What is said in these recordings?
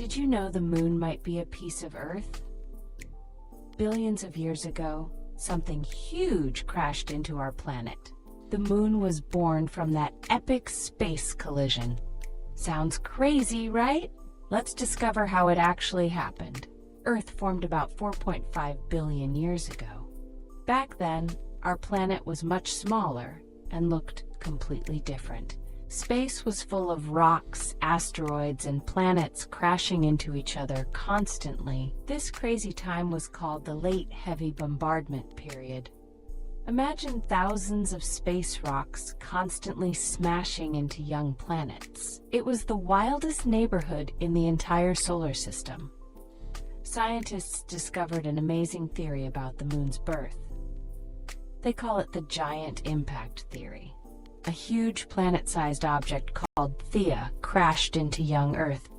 Did you know the moon might be a piece of Earth? Billions of years ago, something huge crashed into our planet. The moon was born from that epic space collision. Sounds crazy, right? Let's discover how it actually happened. Earth formed about 4.5 billion years ago. Back then, our planet was much smaller and looked completely different. Space was full of rocks, asteroids, and planets crashing into each other constantly. This crazy time was called the Late Heavy Bombardment Period. Imagine thousands of space rocks constantly smashing into young planets. It was the wildest neighborhood in the entire solar system. Scientists discovered an amazing theory about the moon's birth. They call it the giant impact theory. A huge planet-sized object called Theia crashed into young Earth.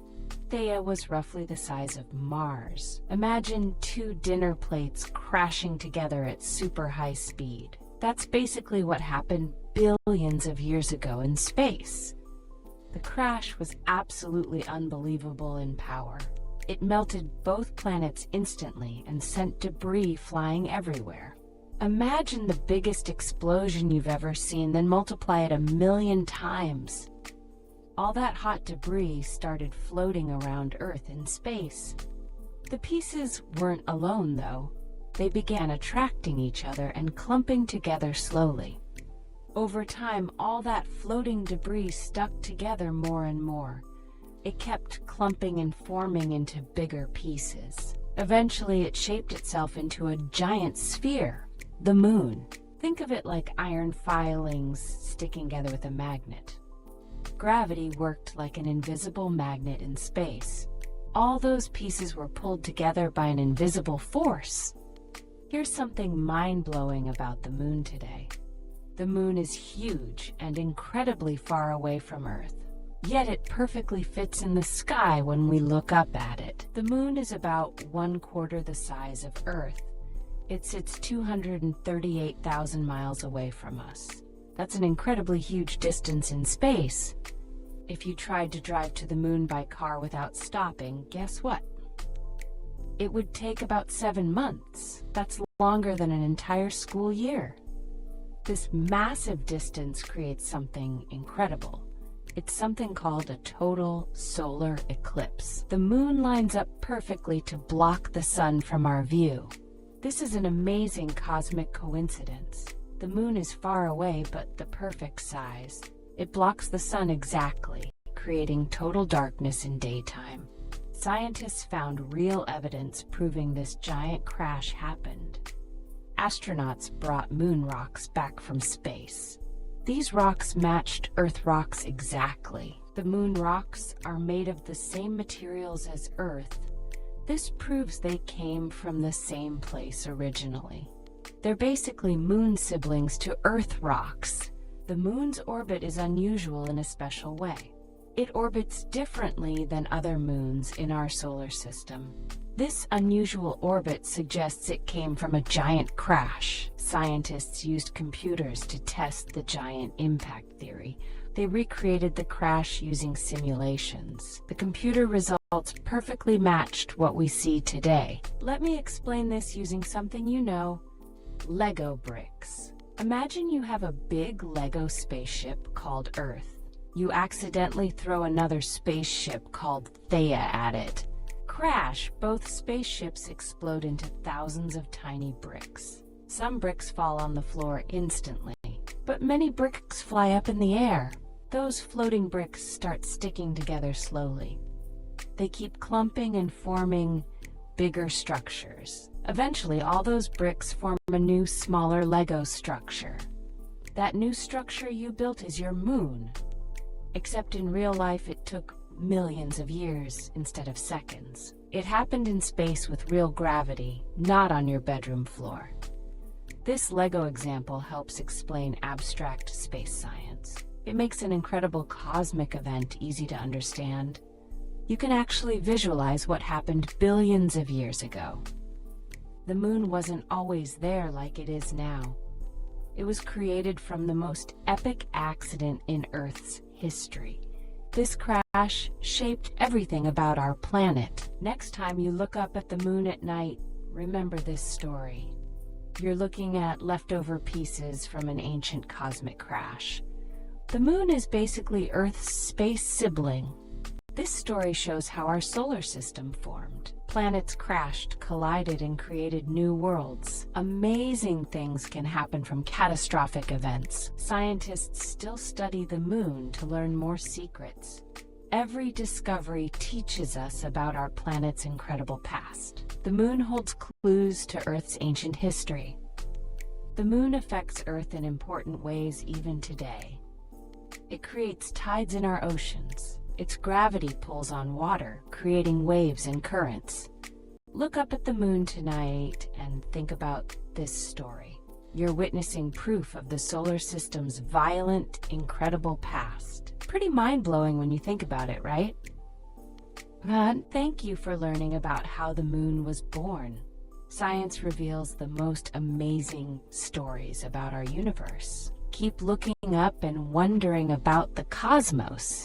Theia was roughly the size of Mars. Imagine two dinner plates crashing together at super high speed. That's basically what happened billions of years ago in space. The crash was absolutely unbelievable in power. It melted both planets instantly and sent debris flying everywhere. Imagine the biggest explosion you've ever seen, then multiply it 1,000,000 times. All that hot debris started floating around Earth in space. The pieces weren't alone, though. They began attracting each other and clumping together slowly. Over time, all that floating debris stuck together more and more. It kept clumping and forming into bigger pieces. Eventually, it shaped itself into a giant sphere. The moon. Think of it like iron filings sticking together with a magnet. Gravity worked like an invisible magnet in space. All those pieces were pulled together by an invisible force. Here's something mind-blowing about the moon today. The moon is huge and incredibly far away from Earth. Yet it perfectly fits in the sky when we look up at it. The moon is about 1/4 the size of Earth. It sits 238,000 miles away from us. That's an incredibly huge distance in space. If you tried to drive to the moon by car without stopping, guess what? It would take about 7 months. That's longer than an entire school year. This massive distance creates something incredible. It's something called a total solar eclipse. The moon lines up perfectly to block the sun from our view. This is an amazing cosmic coincidence. The moon is far away, but the perfect size. It blocks the sun exactly, creating total darkness in daytime. Scientists found real evidence proving this giant crash happened. Astronauts brought moon rocks back from space. These rocks matched Earth rocks exactly. The moon rocks are made of the same materials as Earth. This proves they came from the same place originally. They're basically moon siblings to Earth rocks. The moon's orbit is unusual in a special way. It orbits differently than other moons in our solar system. This unusual orbit suggests it came from a giant crash. Scientists used computers to test the giant impact theory. They recreated the crash using simulations. The computer results perfectly matched what we see today. Let me explain this using something you know: Lego bricks. Imagine you have a big Lego spaceship called Earth. You accidentally throw another spaceship called Theia at it. Crash! Both spaceships explode into thousands of tiny bricks. Some bricks fall on the floor instantly, but many bricks fly up in the air. Those floating bricks start sticking together slowly. They keep clumping and forming bigger structures. Eventually, all those bricks form a new, smaller Lego structure. That new structure you built is your moon. Except in real life, it took millions of years instead of seconds. It happened in space with real gravity, not on your bedroom floor. This Lego example helps explain abstract space science. It makes an incredible cosmic event easy to understand. You can actually visualize what happened billions of years ago. The moon wasn't always there like it is now. It was created from the most epic accident in Earth's history. This crash shaped everything about our planet. Next time you look up at the moon at night, remember this story. You're looking at leftover pieces from an ancient cosmic crash. The moon is basically Earth's space sibling. This story shows how our solar system formed. Planets crashed, collided, and created new worlds. Amazing things can happen from catastrophic events. Scientists still study the moon to learn more secrets. Every discovery teaches us about our planet's incredible past. The moon holds clues to Earth's ancient history. The moon affects Earth in important ways even today. It creates tides in our oceans. Its gravity pulls on water, creating waves and currents. Look up at the moon tonight and think about this story. You're witnessing proof of the solar system's violent, incredible past. Pretty mind-blowing when you think about it, right? Thank you for learning about how the moon was born. Science reveals the most amazing stories about our universe. Keep looking up and wondering about the cosmos.